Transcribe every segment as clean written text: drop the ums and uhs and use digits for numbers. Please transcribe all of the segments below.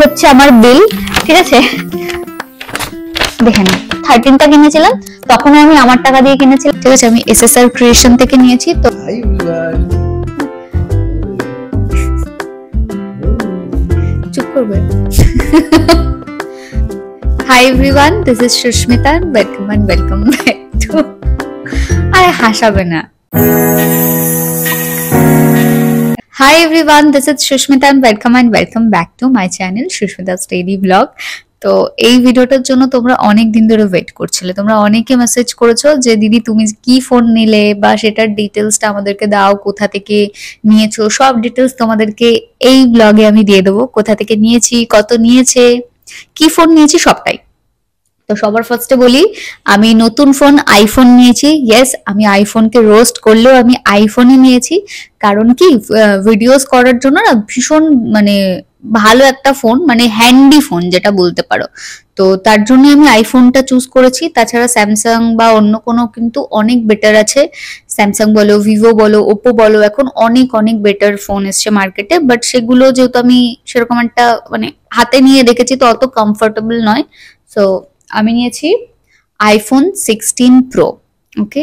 হচ্ছে আমার বিল, ঠিক আছে? দেখেন 13টা কিনেছিলাম, তখন আমি আমার টাকা দিয়ে কিনেছিলাম, ঠিক আছে? আমি SSR ক্রিয়েশন থেকে নিয়েছি। তো চুপ করবে। Hi everyone, this is Shushmita and welcome back to আরে হাসাবে না। Hi everyone, this is Shushmita and welcome back to my channel Shushmita's Daily Vlog. তো এই ভিডিওটার জন্য তোমরা অনেক দিন ধরে ওয়েট করছিলে, তোমরা অনেকে মেসেজ করেছো যে দিদি তুমি কি ফোন নিলে বা সেটার ডিটেলসটা আমাদেরকে দাও, কোথা থেকে নিয়েছো, সব ডিটেলস তোমাদেরকে এই ব্লগে আমি দিয়ে দেবো। কোথা থেকে নিয়েছি, কত নিয়েছে, কি ফোন নিয়েছি, সবটাই। তো সবার ফার্স্টে বলি, আমি নতুন ফোন আইফোন নিয়েছি। ইয়েস, আমি আইফোনকে রোস্ট করলেও আমি আইফোনই নিয়েছি, কারণ কি ভিডিওস করার জন্য না ভীষণ মানে ভালো একটা ফোন, মানে হ্যান্ডি ফোন যেটা বলতে পারো। তো তার জন্য আমি আইফোনটা চুজ করেছি। তাছাড়া স্যামসাং বা অন্য কোনো কিন্তু অনেক বেটার আছে, স্যামসাং বলো, ভিভো বলো, ওপো বলো, এখন অনেক অনেক বেটার ফোন এসছে মার্কেটে। বাট সেগুলো যেহেতু আমি সেরকম একটা মানে হাতে নিয়ে দেখেছি, তো অত কমফোর্টেবল নয়। সো আমি নিয়েছি আইফোন 16 প্রো। ওকে,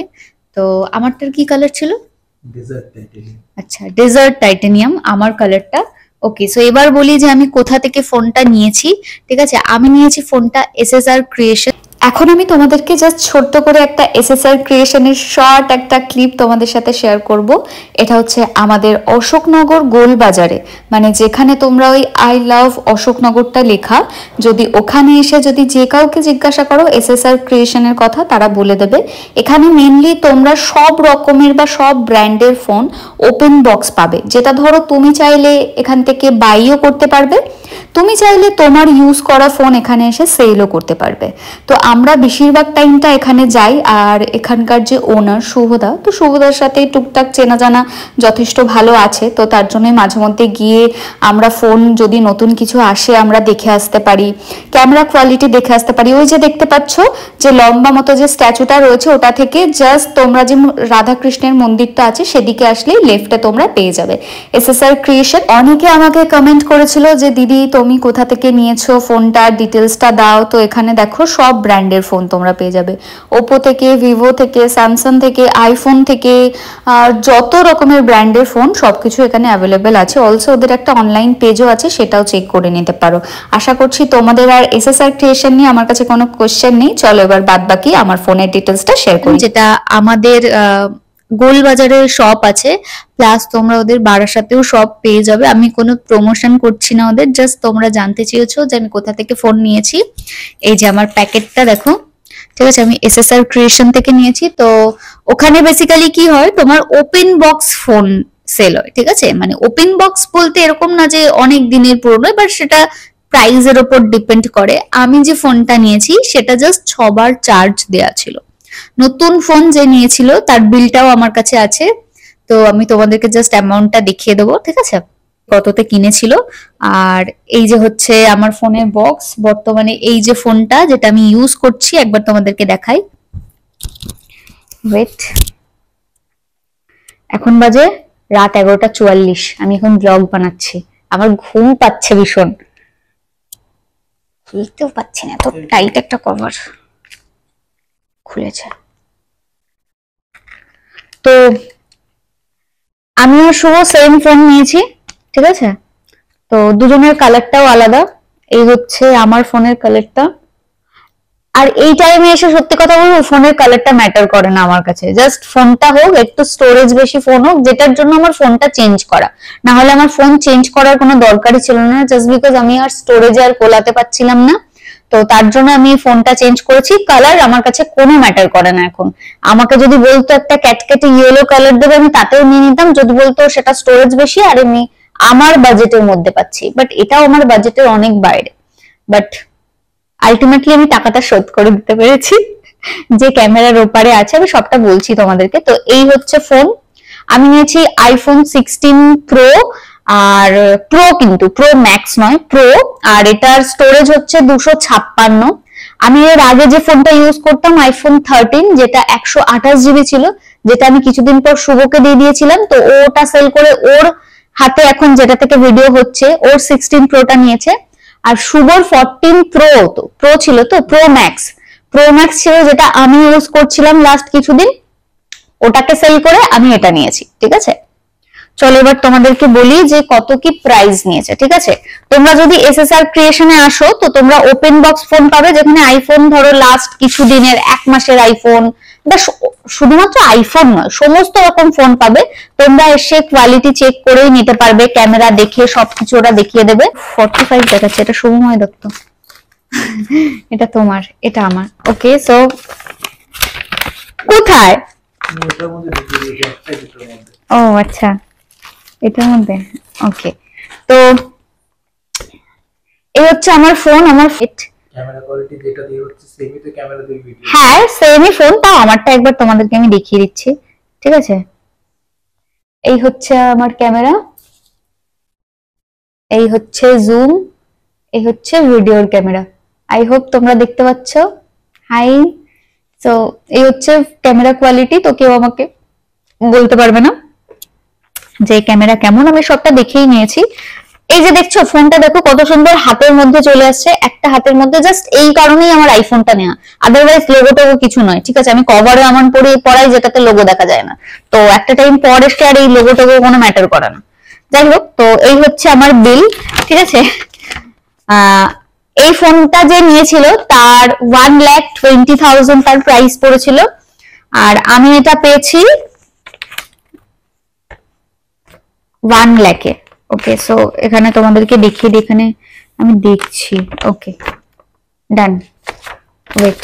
তো আমারটার কি কালার ছিল? Dessert titanium. আচ্ছা, ডেজার্ট টাইটেনিয়াম আমার কালারটা। ওকে, সো এবার বলি যে আমি কোথা থেকে ফোনটা নিয়েছি। ঠিক আছে, আমি নিয়েছি ফোনটা SSR ক্রিয়েশন। এখন আমি তোমাদেরকে জাস্ট ছোট্ট করে একটা SSR ক্রিয়েশনের শর্ট একটা ক্লিপ তোমাদের সাথে শেয়ার করব। এটা হচ্ছে আমাদের অশোকনগর গোলবাজারে, মানে যেখানে তোমরা ওই আই লাভ অশোকনগরটা লেখা, যদি ওখানে এসে যদি যে কাউকে জিজ্ঞাসা করো SSR ক্রিয়েশনের কথা, তারা বলে দেবে। এখানে মেনলি তোমরা সব রকমের বা সব ব্র্যান্ডের ফোন ওপেন বক্স পাবে, যেটা ধরো তুমি চাইলে এখান থেকে বাইও করতে পারবে, তুমি চাইলে তোমার ইউজ করা ফোন এখানে এসে সেলও করতে পারবে। তো আমরা বেশিরভাগ টাইমটা এখানে যাই, আর এখানকার যে ওনার শুভদা, তো শুভদার সাথে টুকটাক চেনা জানা যথেষ্ট ভালো আছে। তো তার জন্য মাঝে মধ্যে গিয়ে আমরা ফোন যদি নতুন কিছু আসে আমরা দেখে আসতে পারি, ক্যামেরা কোয়ালিটি দেখে আসতে পারি। ওই যে দেখতে পাচ্ছ যে লম্বা মতো যে স্ট্যাচুটা রয়েছে, ওটা থেকে জাস্ট তোমরা যে রাধাকৃষ্ণের মন্দিরটা আছে সেদিকে আসলেই লেফটে তোমরা পেয়ে যাবে SSR ক্রিয়েশন। অনেকে আমাকে কমেন্ট করেছিল যে দিদি তুমি কোথা থেকে নিয়েছো ফোনটা, ডিটেলসটা দাও। তো এখানে দেখো সব ব্র্যান্ডের ফোন তোমরা পেয়ে যাবে, ওপো থেকে, ভিভো থেকে, স্যামসাং থেকে, আইফোন থেকে, আর যত রকমের ব্র্যান্ডের ফোন সবকিছু এখানে অ্যাভেলেবেল আছে। অলসো ওদের একটা অনলাইন পেজও আছে, সেটাও চেক করে নিতে পারো। আশা করছি তোমাদের আর SSR ক্রিয়েশন নিয়ে আমার কাছে কোনো কোশ্চেন নেই। চলো এবার বাদ বাকি আমার ফোনের ডিটেলসটা শেয়ার করি। যেটা আমাদের গোলবাজারে শপ আছে, প্লাস তোমরা ওদের বারাসাতেও শপ পেয়ে যাবে। আমি কোনো প্রমোশন করছি না ওদের, জাস্ট তোমরা জানতে চেয়েছো যে আমি কোথা থেকে ফোন নিয়েছি। এই যে আমার প্যাকেটটা দেখো, ঠিক আছে, আমি SSR ক্রিয়েশন থেকে নিয়েছি। তো ওখানে বেসিক্যালি কি হয়, তোমার ওপেন বক্স ফোন সেল হয়, ঠিক আছে? মানে ওপেন বক্স বলতে এরকম না যে অনেক দিনের পুরনো, বাট সেটা প্রাইসের ওপর ডিপেন্ড করে। আমি যে ফোনটা নিয়েছি সেটা জাস্ট 6 বার চার্জ দেয়া ছিল। নতুন ফোন যে নিয়েছিল তার বিলটাও আমার কাছে আছে, তো আমি তোমাদেরকে জাস্ট অ্যামাউন্টটা দেখিয়ে দেবো, ঠিক আছে, কততে কিনেছিল। আর এই যে হচ্ছে আমার ফোনের বক্স, বর্তমানে এই যে ফোনটা যেটা আমি ইউজ করছি, একবার তোমাদেরকে দেখাই। ওয়েট, এখন বাজে রাত 11:44, আমি এখন ব্লগ বানাচ্ছি। আমার ঘুম পাচ্ছে ভীষণ, খুলতেও পাচ্ছি না, এত টাইট একটা কভার খুলেছে। তো আমিও শুভ সেম ফোন নিয়েছি, ঠিক আছে? তো দুজনের কালারটাও আলাদা। এই হচ্ছে আমার ফোনের কালারটা। আর এই টাইমে এসে সত্যি কথা বলবো, ফোনের কালারটা ম্যাটার করে না আমার কাছে। জাস্ট ফোনটা হোক, একটু স্টোরেজ বেশি ফোন হোক, যেটার জন্য আমার ফোনটা চেঞ্জ করা। না হলে আমার ফোন চেঞ্জ করার কোনো দরকারই ছিল না, জাস্ট বিকজ আমি আর স্টোরেজে আর কোলাতে পারছিলাম না। তো তার জন্য আমি ফোনটা চেঞ্জ করেছি। কালার আমার কাছে কোনো ম্যাটার করে না এখন। আমাকে যদি বলতো একটা ক্যাটকেটে ইয়েলো কালার দেবে, আমি তাতেও নিয়ে নিতাম, যদি বলতো সেটা স্টোরেজ বেশি আর এমনি আমার বাজেটের মধ্যে পাচ্ছি। বাট এটাও আমার বাজেটের অনেক বাইরে। বাট আলটিমেটলি আমি টাকাটা শোধ করে দিতে পেরেছি। যে ক্যামেরার ওপারে আছে আমি সবটা বলছি তোমাদেরকে। তো এই হচ্ছে ফোন, আমি নিয়েছি আইফোন 16 প্রো, আর প্রো কিন্তু প্রো ম্যাক্স নয়, প্রো। আর এটার স্টোরেজ হচ্ছে 256। আমি এর আগে যে ফোনটা ইউজ করতাম আইফোন 13, যেটা 128 জিবি ছিল, যেটা আমি কিছুদিন পর শুভকে দিয়ে দিয়েছিলাম। তো ওটা সেল করে ওর হাতে এখন যেটা থেকে ভিডিও হচ্ছে, ওর 16 প্রোটা নিয়েছে। আর শুভর 14 প্রো, তো প্রো ছিল, তো প্রো ম্যাক্স ছিল, যেটা আমি ইউজ করছিলাম লাস্ট কিছুদিন, ওটাকে সেল করে আমি এটা নিয়েছি। ঠিক আছে, চলো এবার তোমাদেরকে বলি যে কত কি প্রাইস নিয়েছে। ঠিক আছে, তোমরা যদি এসএসআর ক্রিয়েশনে আসো তো তোমরা ওপেন বক্স ফোন পাবে, যেখানে আইফোন ধরো লাস্ট কিছুদিনের 1 মাসের আইফোন, বা শুধুমাত্র আইফোন নয়, সমস্ত রকম ফোন পাবে। তোমরা এসে কোয়ালিটি চেক করেই নিতে পারবে, ক্যামেরা দেখে সবকিছু ওরা দেখিয়ে দেবে। 45 দেখাচ্ছে, এটা শুভময় দত্ত, এটা তোমার, এটা আমার। ওকে, সো কোথায়? ও আচ্ছা, এটার মধ্যে। ওকে, তো এই হচ্ছে আমার ফোন, আমার ক্যামেরা কোয়ালিটি যেটা দিয়ে হচ্ছে সেমই তো ক্যামেরা দিয়ে ভিডিও, হ্যাঁ সেমই ফোন, তাও আমারটা একবার তোমাদেরকে আমি দেখিয়ে দিচ্ছি। ঠিক আছে, এই হচ্ছে আমার ক্যামেরা, এই হচ্ছে জুম, এই হচ্ছে ভিডিওর ক্যামেরা। আই হোপ তোমরা দেখতে পাচ্ছ। হাই, তো এই হচ্ছে ক্যামেরা কোয়ালিটি। তো কেউ আমাকে বলতে পারবে না যে ক্যামেরা কেমন, আমি সবটা দেখেই নিয়েছি। এই যে দেখছো ফোনটা, দেখো কত সুন্দর হাতের মধ্যে চলে আসছে, একটা হাতের মধ্যে, জাস্ট এই কারণেই আমার আইফোনটা নেওয়া, আদারওয়াইজ লোগো টোগো কিছু নয়। ঠিক আছে, আমি কভারে এমন পড়াই যেটাতে লোগো দেখা যায় না, তো একটা টাইম পর এসে আর এই লোগো টোগো কোনো ম্যাটার করে না। যাই হোক, তো এই হচ্ছে আমার বিল। ঠিক আছে, এই ফোনটা যে নিয়েছিল তার 1,20,000 তার প্রাইস পড়েছিল, আর আমি এটা পেয়েছি 1 লাখে। ওকে, সো এখানে তোমাদেরকে দেখিয়ে দিই, এখানে আমি দেখছি। ওকে, ডান, ওয়েট,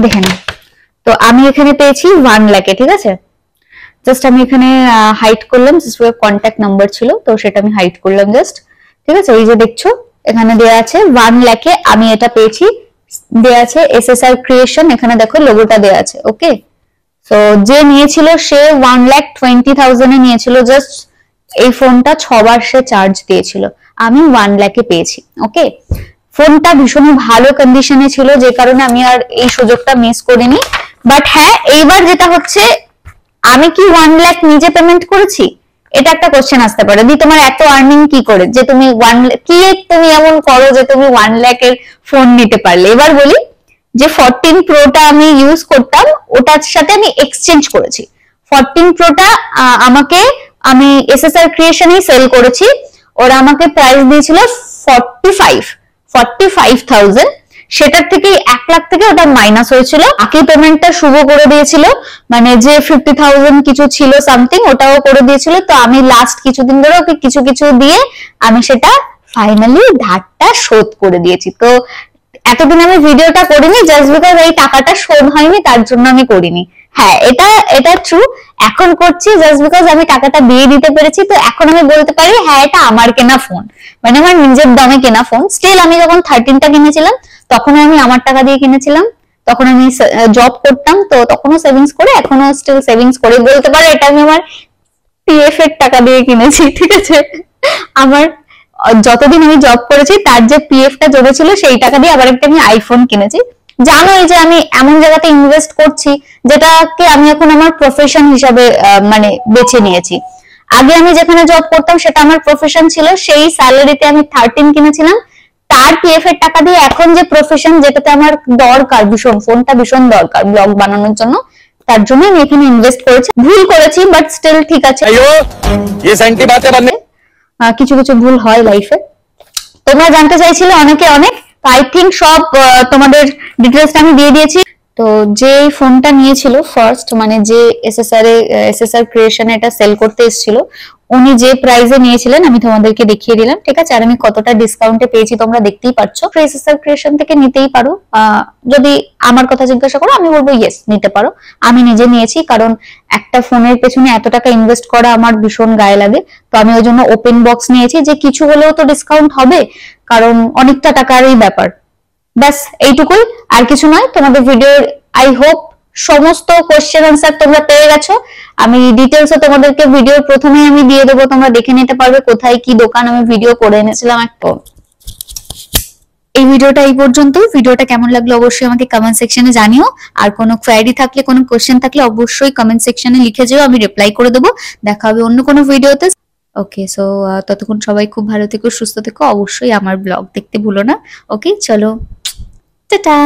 দেখেন, তো আমি এখানে পেয়েছি 1 লাখে। ঠিক আছে, জাস্ট আমি এখানে হাইড করলাম, কন্ট্যাক্ট নাম্বার ছিল তো সেটা আমি হাইড করলাম জাস্ট। ঠিক আছে, এই যে দেখছো এখানে দেয়া আছে 1 লাখে আমি এটা পেয়েছি, দেয়া আছে এসএসআর ক্রিয়েশন, এখানে দেখো লোগোটা দেয়া আছে। ওকে, তো যে নিয়েছিল সে 1,20,000 এ নিয়েছিল, জাস্ট এই ফোনটা 6 বার সে চার্জ দিয়েছিল, আমি 1 লাখে পেয়েছি। ওকে, ফোনটা ভীষণ ভালো কন্ডিশনে ছিল, যে কারণে আমি আর এই সুযোগটা মিস করিনি। বাট হ্যাঁ, এইবার যেটা হচ্ছে, আমি কি 1 লাখ নিজে পেমেন্ট করেছি, এটা একটা কোশ্চেন আসতে পারে, দি তোমার এত আর্নিং কি করে যে তুমি 1 লাখ, কি তুমি এমন করো যে তুমি 1 লাখের ফোন নিতে পারলে। এবার বলি যে 14 প্রোটা আমি ইউজ করতাম, ওটার সাথে আমি এক্সচেঞ্জ করেছি। 14 প্রোটা আমাকে, আমি এসএসআর ক্রিয়েশনেই সেল করেছি, ওরা আমাকে প্রাইস দিয়েছিল 45,000, সেটার থেকে 1 লাখ থেকে ওটা মাইনাস হয়েছিল, বাকি পেমেন্টটা শুভ করে দিয়েছিল, মানে যে 50,000 কিছু ছিল সামথিং, ওটাও করে দিয়েছিল। তো আমি লাস্ট কিছুদিন ধরে ওকে কিছু কিছু দিয়ে আমি সেটা ফাইনালি ধারটা শোধ করে দিয়েছি। তো এতদিন আমি ভিডিওটা করিনি জাস্ট বিকজ এই টাকাটা শোধ হয়নি, তার জন্য আমি করিনি। হ্যাঁ, এটা ট্রু, এখন করছি জাস্ট বিকজ আমি টাকাটা দিয়ে দিতে পেরেছি। তো এখন আমি বলতে পারি হ্যাঁ, এটা আমার কেনা ফোন, মানে আমার নিজের দামে কেনা ফোন। স্টিল আমি যখন 13টা কিনেছিলাম তখন আমি আমার টাকা দিয়ে কিনেছিলাম, তখন আমি জব করতাম, তো তখনও সেভিংস করে, এখনো স্টিল সেভিংস করে বলতে পারো এটা আমি আমার পিএফ এর টাকা দিয়ে কিনেছি। ঠিক আছে, আমার যতদিন আমি জব করেছি তার যে পিএফ টা জমেছিল সেই টাকা দিয়ে আবার একটা আমি আইফোন কিনেছি। জানোই যে আমি এমন জায়গাতে ইনভেস্ট করছি যেটাকে আমি এখন আমার প্রফেশন হিসাবে মানে বেছে নিয়েছি। আগে আমি যেখানে জব করতাম সেটা আমার প্রফেশন ছিল, সেই স্যালারিতে আমি 13 কিনেছিলাম, তার পিএফ এর টাকা দিয়ে এখন যে প্রফেশন, যেটাতে আমার দরকার ভীষণ, ফোনটা ভীষণ দরকার ব্লগ বানানোর জন্য, তার জন্য আমি এখানে ইনভেস্ট করেছি। ভুল করেছি বাট স্টিল ঠিক আছে, কিছু কিছু ভুল হয় লাইফে। তোমরা জানতে চাইছিলে অনেকে অনেক, আই থিঙ্ক সব তোমাদের ডিটেলসটা আমি দিয়ে দিয়েছি। তো যে ফোনটা নিয়েছিল ফার্স্ট, মানে যে এসএসআর ক্রিয়েশনে এটা সেল করতে এসেছিল, উনি যে প্রাইসে নিয়েছিলেন আমি তোমাদেরকে দেখিয়ে দিলাম। ঠিক আছে, আর আমি কতটা ডিসকাউন্টে পেয়েছি তোমরা দেখতেই পাচ্ছ। এসএসআর ক্রিয়েশন থেকে নিতেই পারো, যদি আমার কথা জিজ্ঞাসা করো আমি বলবো ইয়েস নিতে পারো। আমি নিজে নিয়েছি, কারণ একটা ফোনের পেছনে এত টাকা ইনভেস্ট করা আমার ভীষণ গায়ে লাগে। তো আমি ওই জন্য ওপেন বক্স নিয়েছি, যে কিছু হলেও তো ডিসকাউন্ট হবে, কারণ অনেকটা টাকারই ব্যাপার। ব্যাস এইটুকুই, আর কিছু নয়। তোমাদের ভিডিওর আই হোপ সমস্ত কোশ্চেন আনসার তোমরা পেয়ে গেছো। আমি ডিটেলসে তোমাদেরকে ভিডিওর প্রথমেই আমি দিয়ে দেবো, তোমরা দেখে নিতে পারবে কোথায় কি দোকান, আমি ভিডিও করে এনেছিলাম একটা। এই ভিডিওটা এই পর্যন্ত। ভিডিওটা কেমন লাগলো অবশ্যই আমাকে কমেন্ট সেকশনে জানিও, আর কোনো কোয়েরি থাকলে, কোনো কোশ্চেন থাকলে অবশ্যই কমেন্ট সেকশনে লিখে যেও, আমি রিপ্লাই করে দেবো। দেখা হবে অন্য কোনো ভিডিওতে। ওকে, সো ততক্ষণ সবাই খুব ভালো থেকো, সুস্থ থেকো, অবশ্যই আমার ব্লগ দেখতে ভুলো না। ওকে, চলো, টাটা।